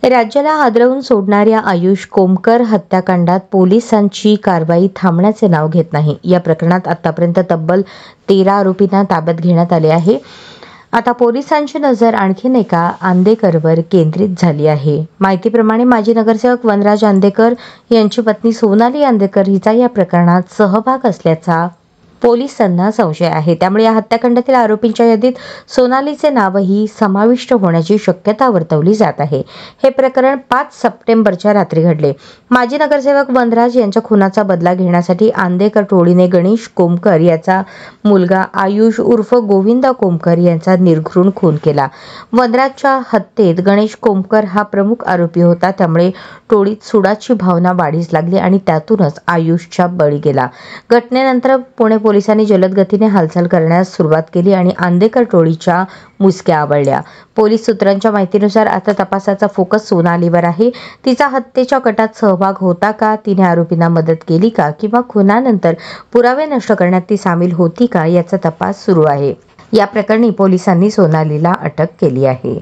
राज्याला हादरवून सोडणाऱ्या आयुष कोमकर हत्याकांडात पोलिसांची कारवाई थांबण्याचे नाव घेत नाही। या प्रकरणात आतापर्यंत तब्बल 13 आरोपींना ताब्यात घेण्यात आले आहे। आता पोलिसांची नजर आणखीन एका आंदेकरवर केंद्रित झाली आहे। माहितीप्रमाणे माजी नगरसेवक वनराज आंदेकर यांची पत्नी सोनाली आंदेकर हिचा या प्रकरणात सहभाग असल्याचा पोलिसांना संशय आहे। त्यामुळे या हत्याकांडातील आरोपींच्या यादीत सोनालीचे नावही समाविष्ट होण्याची शक्यता वर्तवली जात आहे। हे प्रकरण 5 सप्टेंबरच्या रात्री घडले। माजी नगरसेवक वनराज यांच्या खुनाचा बदला घेण्यासाठी आंदेकर टोळीने गणेश कोमकर याचा मुलगा आयुष उर्फ गोविंदा कोमकर यांचा निर्घृण खून केला। वनराजच्या हत्येत गणेश कोमकर हा प्रमुख आरोपी होता। त्यामुळे टोळीत सुडाची भावना वाढीस लागली आणि त्यातूनच आयुषचा बळी गेला। घटनेनंतर पुणे पोलिसांनी जलद गतीने हालचाल करण्यास सुरुवात केली आणि आंदेकर टोळीच्या मुसक्या आवळल्या। पोलीस सूत्रांच्या माहितीनुसार आता तपासाचा फोकस सोनालीवर आहे। तिचा हत्येच्या कटात सहभाग होता का, तिने आरोपींना मदत केली का किंवा खुनानंतर पुरावे नष्ट करण्यात ती सामील होती का याचा तपास सुरू आहे। या प्रकरणी पोलिसांनी सोनालीला अटक केली आहे।